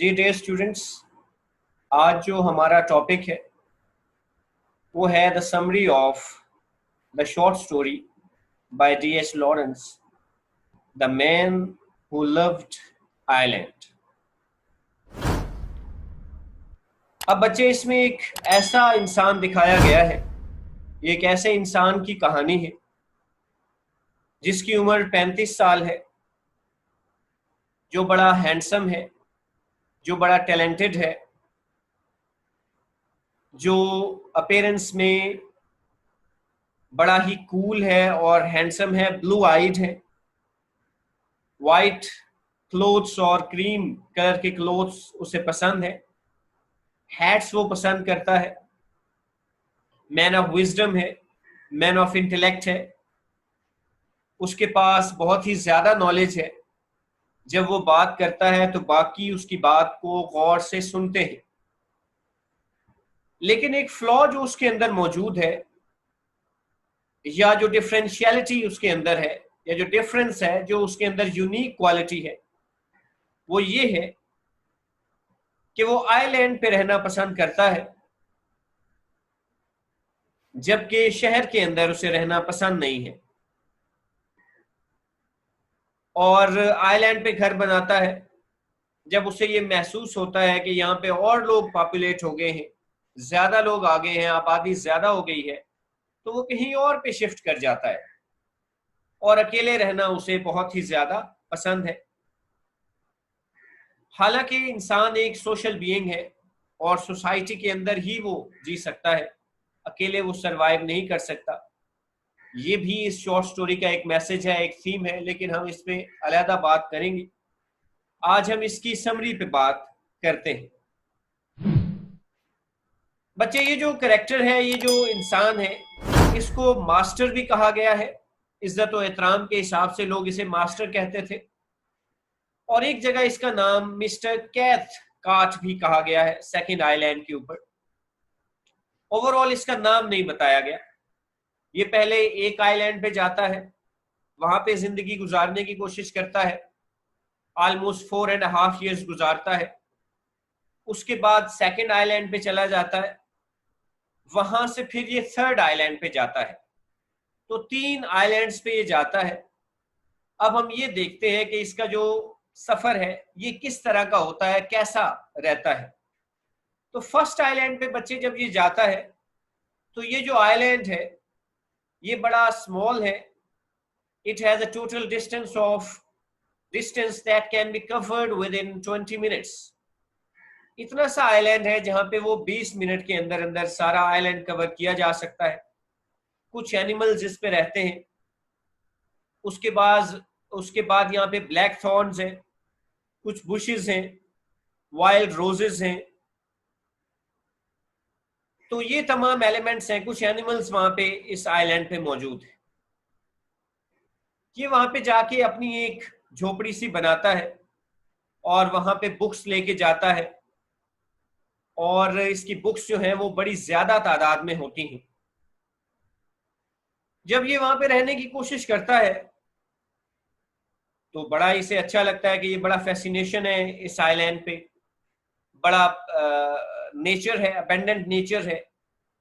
जी dear students, आज जो हमारा टॉपिक है वो है the summary of the short story by D.H.. Lawrence, the man who loved Ireland. अब बच्चे, इसमें एक ऐसा इंसान दिखाया गया है, ये एक ऐसे इंसान की कहानी है जिसकी उम्र 35 साल है, जो बड़ा हैंडसम है, जो बड़ा टैलेंटेड है, जो अपीयरेंस में बड़ा ही कूल है और हैंडसम है, ब्लू आइड है, वाइट क्लोथ्स और क्रीम कलर के क्लोथ्स उसे पसंद है, हैट्स वो पसंद करता है, मैन ऑफ विजडम है, मैन ऑफ इंटेलेक्ट है, उसके पास बहुत ही ज्यादा नॉलेज है। जब वो बात करता है तो बाकी उसकी बात को गौर से सुनते हैं, लेकिन एक फ्लॉ जो उसके अंदर मौजूद है, या जो डिफरेंशियलिटी उसके अंदर है, या जो डिफरेंस है, जो उसके अंदर यूनिक क्वालिटी है, वो ये है कि वो आइलैंड पे रहना पसंद करता है, जबकि शहर के अंदर उसे रहना पसंद नहीं है। और आइलैंड पे घर बनाता है जब उसे ये महसूस होता है कि यहाँ पे और लोग पॉपुलेट हो गए हैं, ज्यादा लोग आ गए हैं, आबादी ज्यादा हो गई है, तो वो कहीं और पे शिफ्ट कर जाता है और अकेले रहना उसे बहुत ही ज्यादा पसंद है। हालांकि इंसान एक सोशल बीइंग है और सोसाइटी के अंदर ही वो जी सकता है, अकेले वो सरवाइव नहीं कर सकता। ये भी इस शॉर्ट स्टोरी का एक मैसेज है, एक थीम है, लेकिन हम इस पे अलहदा बात करेंगे। आज हम इसकी समरी पे बात करते हैं। बच्चे, ये जो कैरेक्टर है, ये जो इंसान है, इसको मास्टर भी कहा गया है। इज्जत और एहतराम के हिसाब से लोग इसे मास्टर कहते थे, और एक जगह इसका नाम मिस्टर कैथ काट भी कहा गया है, सेकंड आइलैंड के ऊपर। ओवरऑल इसका नाम नहीं बताया गया। ये पहले एक आइलैंड पे जाता है, वहां पे जिंदगी गुजारने की कोशिश करता है, ऑलमोस्ट 4.5 years गुजारता है। उसके बाद सेकंड आइलैंड पे चला जाता है, वहां से फिर ये थर्ड आइलैंड पे जाता है। तो 3 आइलैंड्स पे ये जाता है। अब हम ये देखते हैं कि इसका जो सफर है ये किस तरह का होता है, कैसा रहता है। तो फर्स्ट आइलैंड पे बच्चे जब ये जाता है, तो ये जो आइलैंड है ये बड़ा स्मॉल है। It has a total distance that can be covered with in 20 minutes। इतना सा आइलैंड है जहां पे वो 20 मिनट के अंदर अंदर सारा आइलैंड कवर किया जा सकता है। कुछ एनिमल्स इस पे रहते हैं। उसके बाद यहाँ पे ब्लैक थॉर्न्स हैं, कुछ बुशेस हैं, वाइल्ड रोजेस हैं। तो ये तमाम एलिमेंट्स हैं, कुछ एनिमल्स वहां पे इस आइलैंड पे मौजूद है। ये वहां पे जाके अपनी एक झोपड़ी सी बनाता है और वहां पे बुक्स लेके जाता है, और इसकी बुक्स जो हैं वो बड़ी ज्यादा तादाद में होती हैं। जब ये वहां पे रहने की कोशिश करता है तो बड़ा इसे अच्छा लगता है कि ये बड़ा फैसिनेशन है इस आइलैंड पे। बड़ा नेचर है, अबेंडेंट नेचर है,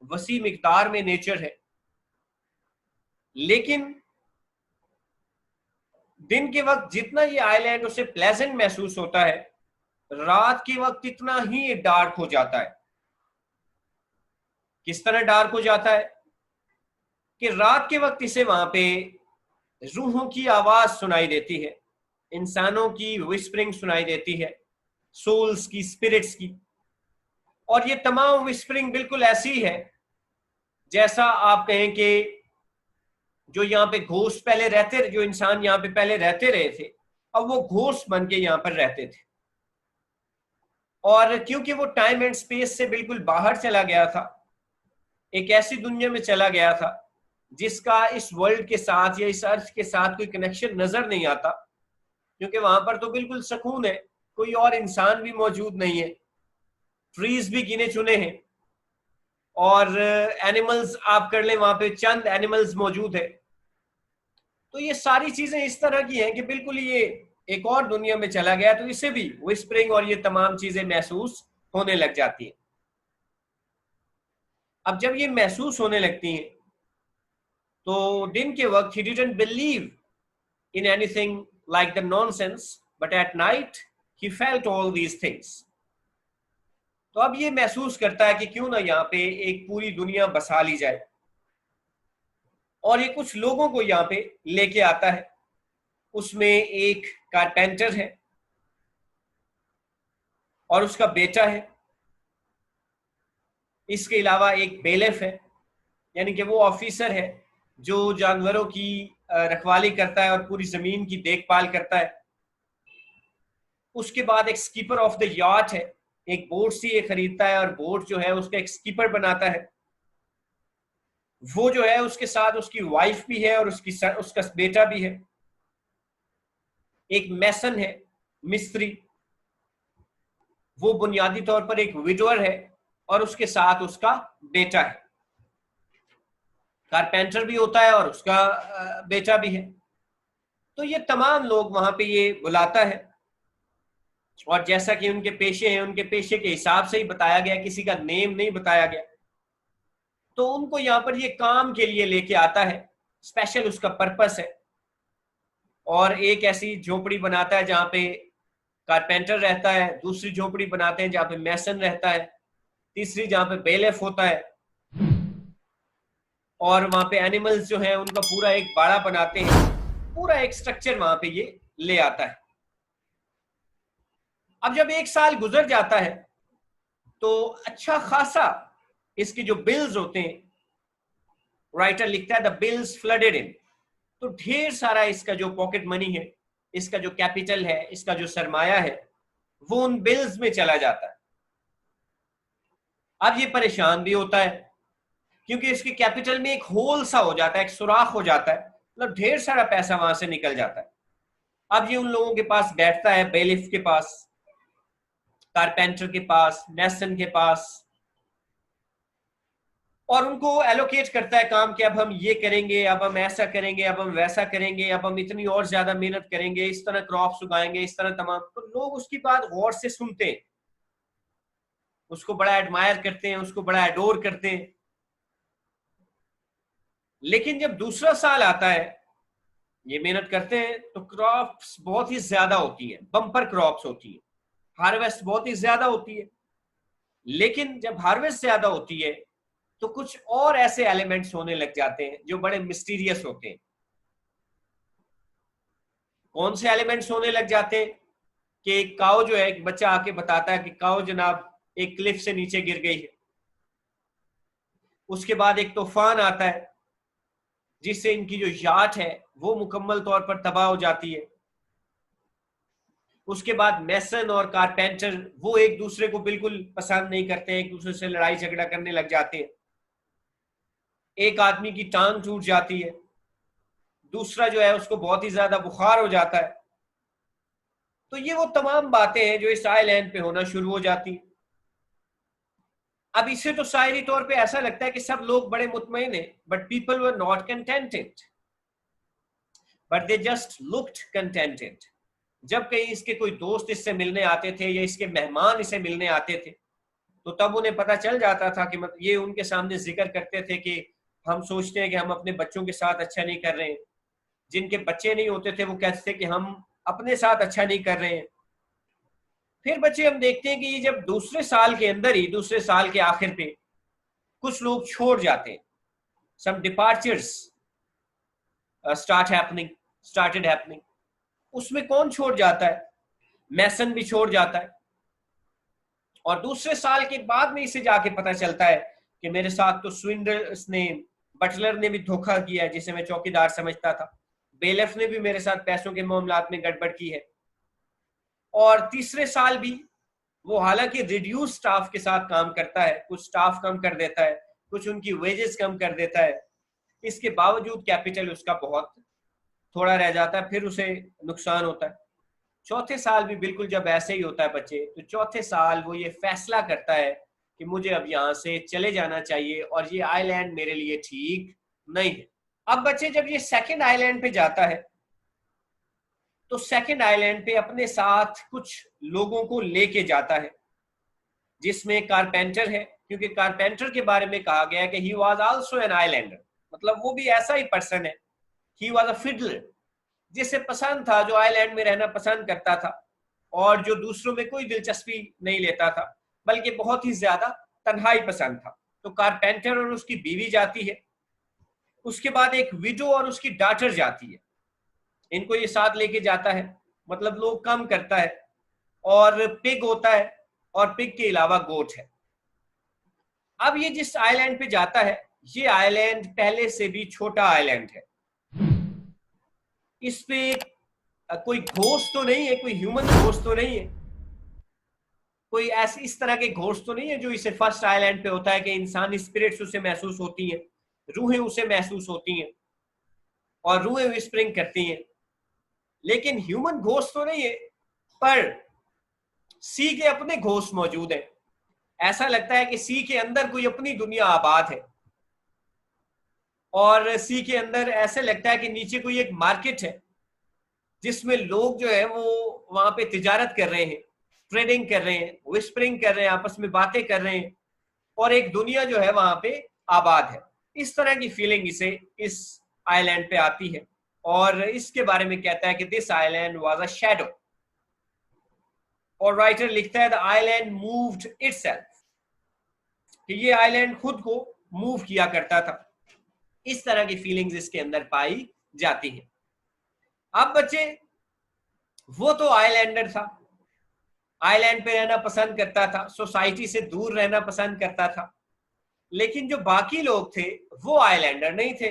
वसी मिकदार में नेचर है। लेकिन दिन के वक्त जितना ये आइलैंड उसे प्लेजेंट महसूस होता है, रात के वक्त इतना ही डार्क हो जाता है। किस तरह डार्क हो जाता है कि रात के वक्त इसे वहां पे रूहों की आवाज सुनाई देती है, इंसानों की विस्परिंग सुनाई देती है, सोल्स की, स्पिरिट्स की। और ये तमाम विस्परिंग बिल्कुल ऐसी है जैसा आप कहें कि जो यहाँ पे घोस्ट पहले रहते, जो इंसान यहाँ पे पहले रहते रहे थे, अब वो घोस्ट बन के यहाँ पर रहते थे। और क्योंकि वो टाइम एंड स्पेस से बिल्कुल बाहर चला गया था, एक ऐसी दुनिया में चला गया था जिसका इस वर्ल्ड के साथ या इस अर्थ के साथ कोई कनेक्शन नजर नहीं आता, क्योंकि वहां पर तो बिल्कुल सुकून है, कोई और इंसान भी मौजूद नहीं है, ट्रीज भी गिने चुने हैं, और एनिमल्स आप कर लें, वहां पे चंद एनिमल्स मौजूद है। तो ये सारी चीजें इस तरह की हैं कि बिल्कुल ये एक और दुनिया में चला गया तो इसे भी विस्परिंग और ये तमाम चीजें महसूस होने लग जाती हैं। अब जब ये महसूस होने लगती हैं तो दिन के वक्त he didn't believe in anything like the nonsense, but at night he felt all these things. तो अब ये महसूस करता है कि क्यों ना यहाँ पे एक पूरी दुनिया बसा ली जाए, और ये कुछ लोगों को यहाँ पे लेके आता है। उसमें एक कारपेंटर है और उसका बेटा है। इसके अलावा एक बेलेफ है, यानी कि वो ऑफिसर है जो जानवरों की रखवाली करता है और पूरी जमीन की देखभाल करता है। उसके बाद एक स्कीपर ऑफ द याट है, एक बोट से ये खरीदता है और बोट जो है उसका एक स्कीपर बनाता है। वो जो है उसके साथ उसकी वाइफ भी है और उसका बेटा भी है। एक मैसन है, मिस्त्री, वो बुनियादी तौर पर एक विडोअर है और उसके साथ उसका बेटा है। कारपेंटर भी होता है और उसका बेटा भी है। तो ये तमाम लोग वहां पे ये बुलाता है और जैसा कि उनके पेशे हैं, उनके पेशे के हिसाब से ही बताया गया, किसी का नेम नहीं बताया गया। तो उनको यहाँ पर ये काम के लिए लेके आता है, स्पेशल उसका पर्पस है। और एक ऐसी झोपड़ी बनाता है जहाँ पे कारपेंटर रहता है, दूसरी झोपड़ी बनाते हैं जहाँ पे मैसन रहता है, तीसरी जहाँ पे बेलेफ होता है, और वहां पे एनिमल्स जो है उनका पूरा एक बाड़ा बनाते हैं। पूरा एक स्ट्रक्चर वहां पे ये ले आता है। अब जब 1 साल गुजर जाता है तो अच्छा खासा इसके जो बिल्स होते हैं, राइटर लिखता है द बिल्स फ्लडेड इन, तो ढेर सारा इसका जो पॉकेट मनी है, इसका जो कैपिटल है, इसका जो सरमाया है, वो उन बिल्स में चला जाता है। अब ये परेशान भी होता है क्योंकि इसके कैपिटल में एक होल सा हो जाता है, एक सुराख हो जाता है, मतलब ढेर सारा पैसा वहां से निकल जाता है। अब ये उन लोगों के पास बैठता है, बेलिफ के पास, कारपेंटर के पास, मैसन के पास, और उनको एलोकेट करता है काम कि अब हम ये करेंगे, अब हम ऐसा करेंगे, अब हम वैसा करेंगे, अब हम इतनी और ज्यादा मेहनत करेंगे, इस तरह क्रॉप्स उगाएंगे, इस तरह तमाम। तो लोग उसकी बात गौर से सुनते हैं, उसको बड़ा एडमायर करते हैं, उसको बड़ा एडोर करते हैं। लेकिन जब दूसरा साल आता है, ये मेहनत करते हैं तो क्रॉप्स बहुत ही ज्यादा होती है, बम्पर क्रॉप्स होती है, हार्वेस्ट बहुत ही ज्यादा होती है। लेकिन जब हार्वेस्ट ज्यादा होती है तो कुछ और ऐसे एलिमेंट्स होने लग जाते हैं जो बड़े मिस्टीरियस होते हैं। कौन से एलिमेंट्स होने लग जाते हैं कि एक काऊ जो है, एक बच्चा आके बताता है कि काऊ जनाब एक क्लिफ से नीचे गिर गई है। उसके बाद एक तूफान आता है जिससे इनकी जो याट है वो मुकम्मल तौर पर तबाह हो जाती है। उसके बाद मैसन और कारपेंटर वो एक दूसरे को बिल्कुल पसंद नहीं करते, एक दूसरे से लड़ाई झगड़ा करने लग जाते हैं। एक आदमी की टांग टूट जाती है, दूसरा जो है उसको बहुत ही ज्यादा बुखार हो जाता है। तो ये वो तमाम बातें हैं जो इस आइलैंड पे होना शुरू हो जाती। अब इससे तो शायरी तौर पे ऐसा लगता है कि सब लोग बड़े मुतमईन हैं, but people were not contented, but they just looked contented. जब कहीं इसके कोई दोस्त इससे मिलने आते थे या इसके मेहमान इसे मिलने आते थे तो तब उन्हें पता चल जाता था कि मतलब ये उनके सामने जिक्र करते थे कि हम सोचते हैं कि हम अपने बच्चों के साथ अच्छा नहीं कर रहे हैं। जिनके बच्चे नहीं होते थे वो कहते थे कि हम अपने साथ अच्छा नहीं कर रहे हैं। फिर बच्चे हम देखते हैं कि ये जब दूसरे साल के अंदर ही, दूसरे साल के आखिर पे कुछ लोग छोड़ जाते हैं, सम डिपार्चर्स स्टार्टेड हैपनिंग। उसमें कौन छोड़ जाता है? मैसन भी छोड़ जाता है। और दूसरे साल के बाद में इसे जाके पता चलता है कि मेरे साथ तो स्विंडलर्स ने, बटलर ने भी धोखा किया है जिसे मैं चौकीदार समझता था, बेलेफ ने भी मेरे साथ पैसों के मामलात में गड़बड़ की है। और तीसरे साल भी वो हालांकि रिड्यूस स्टाफ के साथ काम करता है, कुछ स्टाफ कम कर देता है, कुछ उनकी वेजेस कम कर देता है, इसके बावजूद कैपिटल उसका बहुत थोड़ा रह जाता है, फिर उसे नुकसान होता है। चौथे साल भी बिल्कुल जब ऐसे ही होता है बच्चे, तो चौथे साल वो ये फैसला करता है कि मुझे अब यहाँ से चले जाना चाहिए और ये आइलैंड मेरे लिए ठीक नहीं है। अब बच्चे जब ये सेकंड आइलैंड पे जाता है तो सेकंड आइलैंड पे अपने साथ कुछ लोगों को लेके जाता है, जिसमें कारपेंटर है, क्योंकि कारपेंटर के बारे में कहा गया है कि he was also an islander, मतलब वो भी ऐसा ही पर्सन है। ही वाज अ फिडलर, जिसे पसंद था, जो आइलैंड में रहना पसंद करता था और जो दूसरों में कोई दिलचस्पी नहीं लेता था, बल्कि बहुत ही ज्यादा तन्हाई पसंद था। तो कारपेंटर और उसकी बीवी जाती है, उसके बाद एक विडो और उसकी डॉटर जाती है। इनको ये साथ लेके जाता है, मतलब लोग कम करता है, और पिग होता है, और पिग के अलावा गोट है। अब ये जिस आइलैंड पे जाता है, ये आइलैंड पहले से भी छोटा आइलैंड है। इस पे कोई घोस्ट तो नहीं है, कोई ह्यूमन घोस्ट तो नहीं है, कोई ऐसी इस तरह के घोस्ट तो नहीं है जो इसे फर्स्ट आइलैंड पे होता है कि इंसानी स्पिरिट्स उसे महसूस होती हैं, रूहें उसे महसूस होती हैं और रूहें विस्परिंग करती हैं। लेकिन ह्यूमन घोस्ट तो नहीं है, पर सी के अपने घोस्ट मौजूद हैं। ऐसा लगता है कि सी के अंदर कोई अपनी दुनिया आबाद है, और सी के अंदर ऐसे लगता है कि नीचे कोई एक मार्केट है, जिसमें लोग जो है वो वहां पे तिजारत कर रहे हैं, ट्रेडिंग कर रहे हैं, विस्परिंग कर रहे हैं, आपस में बातें कर रहे हैं, और एक दुनिया जो है वहां पे आबाद है। इस तरह की फीलिंग इसे इस आइलैंड पे आती है, और इसके बारे में कहता है कि this island was a shadow. और राइटर लिखता है द आइलैंड मूव्ड इटसेल्फ, कि ये आइलैंड खुद को मूव किया करता था। इस तरह की फीलिंग्स इसके अंदर पाई जाती है। अब बच्चे, वो तो आइलैंडर था, आइलैंड पे रहना पसंद करता था, सोसाइटी से दूर रहना पसंद करता था। लेकिन जो बाकी लोग थे वो आइलैंडर नहीं थे,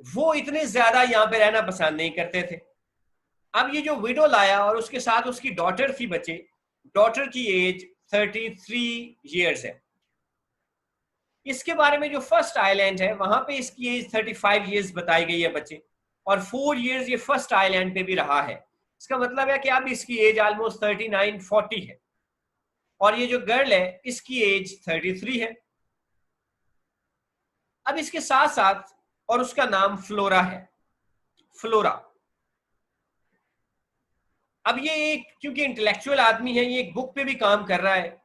वो इतने ज्यादा यहाँ पे रहना पसंद नहीं करते थे। अब ये जो विडो लाया और उसके साथ उसकी डॉटर थी बच्चे, डॉटर की एज 33 ईयर्स है। इसके बारे में जो फर्स्ट आइलैंड है वहां पे इसकी एज 35 ईयर्स बताई गई है बच्चे, और 4 ईयर्स ये फर्स्ट आइलैंड पे भी रहा है। इसका मतलब है कि अब इसकी एज ऑलमोस्ट 39-40 है, और ये जो गर्ल है इसकी एज 33 है। अब इसके साथ साथ, और उसका नाम फ्लोरा है, फ्लोरा। अब ये एक, क्योंकि इंटेलेक्चुअल आदमी है, ये एक बुक पे भी काम कर रहा है,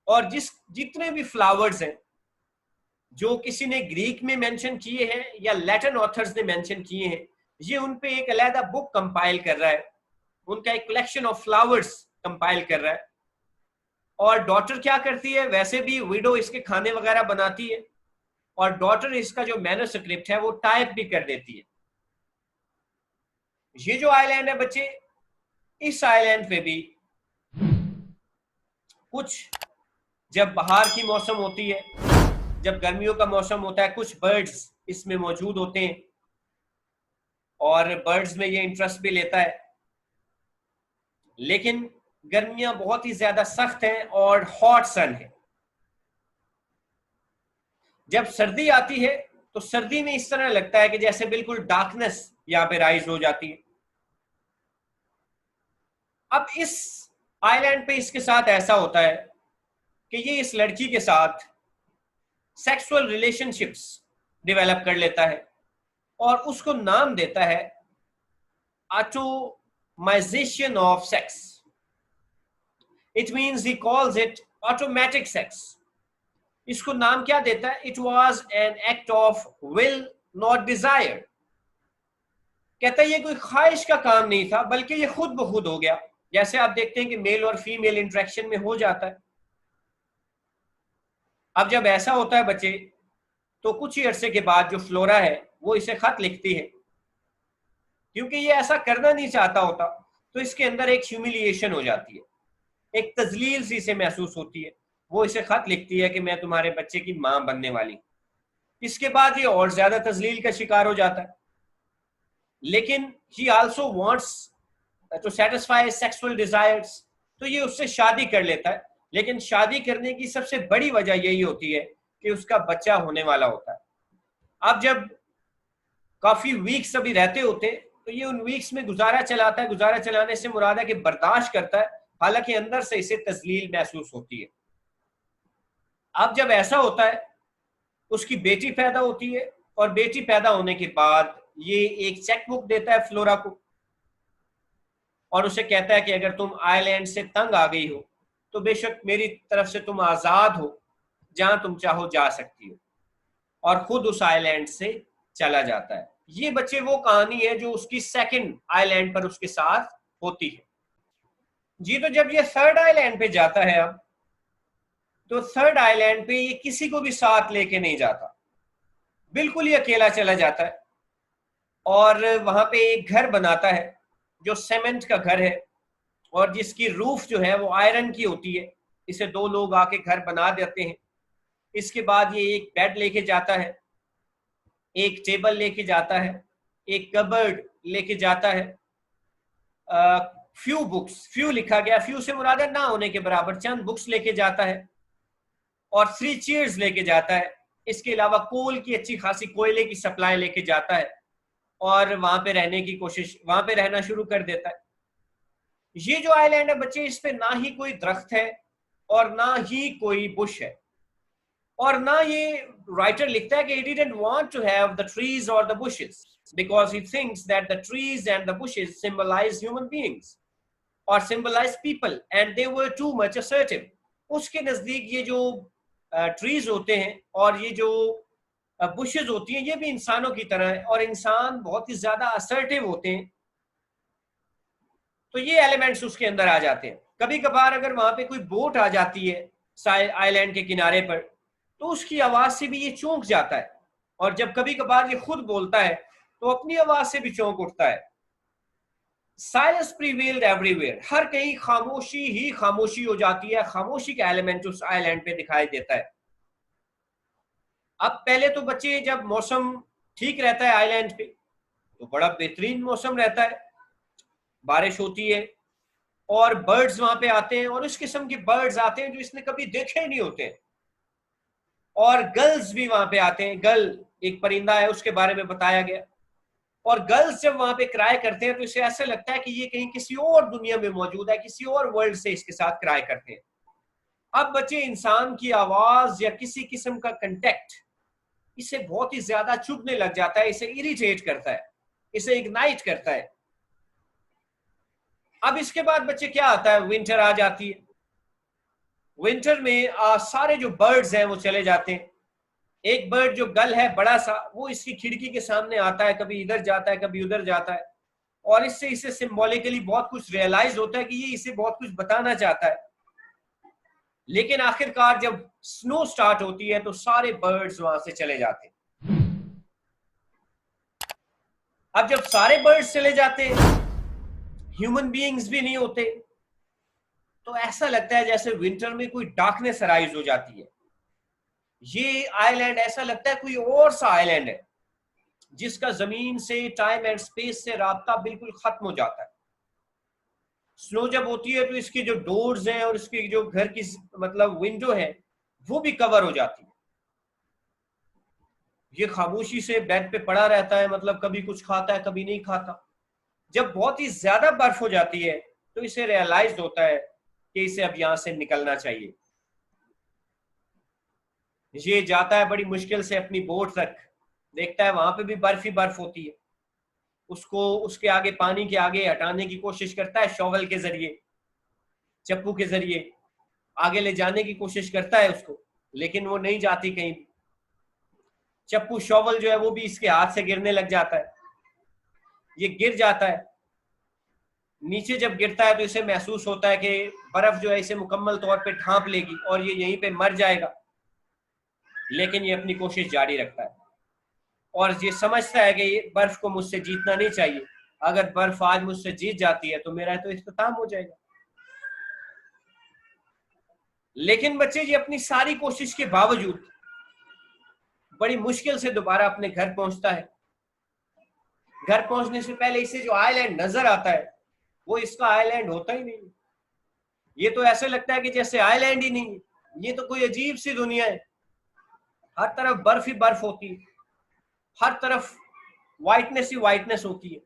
और जितने भी फ्लावर्स हैं जो किसी ने ग्रीक में मेंशन किए हैं या लैटिन ऑथर्स ने मेंशन किए हैं, ये उन पे एक अलग बुक कंपाइल कर रहा है, उनका एक कलेक्शन ऑफ फ्लावर्स कंपाइल कर रहा है। और डॉटर क्या करती है, वैसे भी विडो इसके खाने वगैरह बनाती है, और डॉटर इसका जो मैन्युस्क्रिप्ट है वो टाइप भी कर देती है। ये जो आइलैंड है बच्चे, इस आइलैंड पे भी कुछ, जब बाहर की मौसम होती है, जब गर्मियों का मौसम होता है, कुछ बर्ड्स इसमें मौजूद होते हैं, और बर्ड्स में ये इंटरेस्ट भी लेता है। लेकिन गर्मियां बहुत ही ज्यादा सख्त हैं और हॉट सन है। जब सर्दी आती है तो सर्दी में इस तरह लगता है कि जैसे बिल्कुल डार्कनेस यहां पे राइज हो जाती है। अब इस आइलैंड पे इसके साथ ऐसा होता है कि ये इस लड़की के साथ सेक्सुअल रिलेशनशिप्स डेवलप कर लेता है, और उसको नाम देता है automisation of sex. It means he calls it automatic sex. इसको नाम क्या देता है, it was an act of will not Dzire. कहता है ये कोई ख्वाहिश का काम नहीं था, बल्कि ये खुद ब खुद हो गया, जैसे आप देखते हैं कि मेल और फीमेल इंटरेक्शन में हो जाता है। अब जब ऐसा होता है बच्चे, तो कुछ ही अरसे के बाद जो फ्लोरा है वो इसे खत लिखती है, क्योंकि ये ऐसा करना नहीं चाहता होता, तो इसके अंदर एक ह्यूमिलिएशन हो जाती है, एक तजलील सी इसे महसूस होती है। वो इसे खत लिखती है कि मैं तुम्हारे बच्चे की मां बनने वाली। इसके बाद ये और ज्यादा तजलील का शिकार हो जाता है। लेकिन he also wants to satisfy sexual desires, तो ये उससे शादी कर लेता है। लेकिन शादी करने की सबसे बड़ी वजह यही होती है कि उसका बच्चा होने वाला होता है। अब जब काफी वीक्स अभी रहते होते, तो ये उन वीक्स में गुजारा चलाता है। गुजारा चलाने से मुराद है कि बर्दाश्त करता है, हालांकि अंदर से इसे तजलील महसूस होती है। अब जब ऐसा होता है, उसकी बेटी पैदा होती है, और बेटी पैदा होने के बाद ये एक चेकबुक देता है फ्लोरा को और उसे कहता है कि अगर तुम आइलैंड से तंग आ गई हो तो बेशक मेरी तरफ से तुम आजाद हो, जहां तुम चाहो जा सकती हो, और खुद उस आइलैंड से चला जाता है। ये बच्चे वो कहानी है जो उसकी सेकंड आइलैंड पर उसके साथ होती है जी। तो जब ये थर्ड आइलैंड पे जाता है अब, तो थर्ड आइलैंड पे ये किसी को भी साथ लेके नहीं जाता, बिल्कुल ही अकेला चला जाता है और वहां पे एक घर बनाता है जो सीमेंट का घर है और जिसकी रूफ जो है वो आयरन की होती है। इसे दो लोग आके घर बना देते हैं। इसके बाद ये एक बेड लेके जाता है, एक टेबल लेके जाता है, एक कबर्ड लेके जाता है, फ्यू बुक्स, फ्यू लिखा गया, फ्यू से मुराद है ना होने के बराबर, चंद बुक्स लेके जाता है और 3 चेयर्स लेके जाता है। इसके अलावा कोल की अच्छी खासी कोयले की सप्लाई लेके जाता है और वहां पे रहने की कोशिश, वहां पे रहना शुरू कर देता है। ये जो आइलैंड है बच्चे, इस पे ना ही कोई दरख्त है और ना ही कोई बुश है, और ना ये राइटर लिखता है कि he didn't want to have the trees or the bushes because he thinks that the trees and the bushes symbolize human beings or symbolize people and they were too much assertive। उसके नजदीक ये जो trees होते हैं और ये जो bushes होती हैं ये भी इंसानों की तरह है और इंसान बहुत ही ज्यादा असर्टिव होते हैं, तो ये एलिमेंट्स उसके अंदर आ जाते हैं। कभी कभार अगर वहां पे कोई बोट आ जाती है आइलैंड के किनारे पर तो उसकी आवाज से भी ये चौंक जाता है, और जब कभी कभार ये खुद बोलता है तो अपनी आवाज से भी चौंक उठता है। साइलेंस प्रीवेल्ड एवरीवेयर, हर कहीं खामोशी ही खामोशी हो जाती है। खामोशी का एलिमेंट उस आइलैंड पे दिखाई देता है। अब पहले तो बच्चे जब मौसम ठीक रहता है आइलैंड पे तो बड़ा बेहतरीन मौसम रहता है, बारिश होती है और बर्ड्स वहां पे आते हैं और इस किस्म के बर्ड्स आते हैं जो इसने कभी देखे ही नहीं होते, और गल्स भी वहां पे आते हैं। गल एक परिंदा है, उसके बारे में बताया गया, और गर्ल्स जब वहां पे क्राई करते हैं तो इसे ऐसा लगता है कि ये कहीं किसी और दुनिया में मौजूद है, किसी और वर्ल्ड से इसके साथ क्राई करते हैं। अब बच्चे इंसान की आवाज या किसी किस्म का कंटेक्ट इसे बहुत ही ज्यादा चुभने लग जाता है, इसे इरिटेट करता है, इसे इग्नाइट करता है। अब इसके बाद बच्चे क्या आता है, विंटर आ जाती है। विंटर में सारे जो बर्ड्स हैं वो चले जाते हैं। एक बर्ड जो गल है बड़ा सा, वो इसकी खिड़की के सामने आता है, कभी इधर जाता है कभी उधर जाता है, और इससे इसे सिंबॉलिकली बहुत कुछ रियलाइज होता है कि ये इसे बहुत कुछ बताना चाहता है। लेकिन आखिरकार जब स्नो स्टार्ट होती है तो सारे बर्ड्स वहां से चले जाते हैं। अब जब सारे बर्ड्स चले जाते हैं, ह्यूमन बीइंग्स भी नहीं होते, तो ऐसा लगता है जैसे विंटर में कोई डार्कनेस अराइज हो जाती है। ये आइलैंड ऐसा लगता है कोई और सा आइलैंड है जिसका जमीन से, टाइम एंड स्पेस से राब्ता बिल्कुल खत्म हो जाता है। स्नो जब होती है तो इसकी जो डोर्स हैं और इसकी जो घर की मतलब विंडो है वो भी कवर हो जाती है। ये खामोशी से बेड पे पड़ा रहता है, मतलब कभी कुछ खाता है कभी नहीं खाता। जब बहुत ही ज्यादा बर्फ हो जाती है तो इसे रियलाइज होता है कि इसे अब यहां से निकलना चाहिए। ये जाता है बड़ी मुश्किल से अपनी बोट तक, देखता है वहां पे भी बर्फ ही बर्फ होती है। उसको उसके आगे, पानी के आगे हटाने की कोशिश करता है शॉवल के जरिए, चप्पू के जरिए आगे ले जाने की कोशिश करता है उसको, लेकिन वो नहीं जाती कहीं भी। चप्पू, शॉवल जो है वो भी इसके हाथ से गिरने लग जाता है। ये गिर जाता है, नीचे जब गिरता है तो इसे महसूस होता है कि बर्फ जो है इसे मुकम्मल तौर पे ढांप लेगी और ये यहीं पे मर जाएगा, लेकिन ये अपनी कोशिश जारी रखता है और ये समझता है कि ये बर्फ को मुझसे जीतना नहीं चाहिए। अगर बर्फ आज मुझसे जीत जाती है तो मेरा तो इख्तिताम हो जाएगा। लेकिन बच्चे ये अपनी सारी कोशिश के बावजूद बड़ी मुश्किल से दोबारा अपने घर पहुंचता है। घर पहुंचने से पहले इसे जो आइलैंड नजर आता है वो इसका आइलैंड होता ही नहीं। ये तो ऐसे लगता है कि जैसे आइलैंड ही नहीं, ये तो कोई अजीब सी दुनिया है। हर तरफ बर्फ ही बर्फ होती है, हर तरफ वाइटनेस ही वाइटनेस होती है।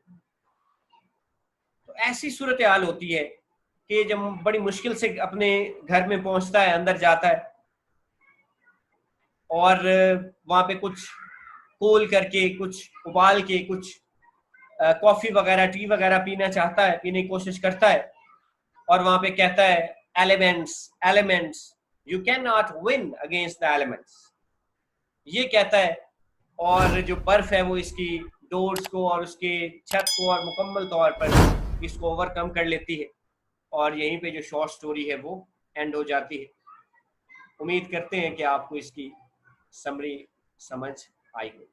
तो ऐसी सूरत हाल होती है कि जब बड़ी मुश्किल से अपने घर में पहुंचता है, अंदर जाता है और वहां पे कुछ कोल करके, कुछ उबाल के, कुछ कॉफी वगैरह टी वगैरह पीना चाहता है, पीने की कोशिश करता है, और वहां पे कहता है elements elements, you can not win against the elements, ये कहता है। और जो बर्फ है वो इसकी डोर्स को और उसके छत को और मुकम्मल तौर पर इसको ओवरकम कर लेती है, और यहीं पे जो शॉर्ट स्टोरी है वो एंड हो जाती है। उम्मीद करते हैं कि आपको इसकी समरी समझ आई हो।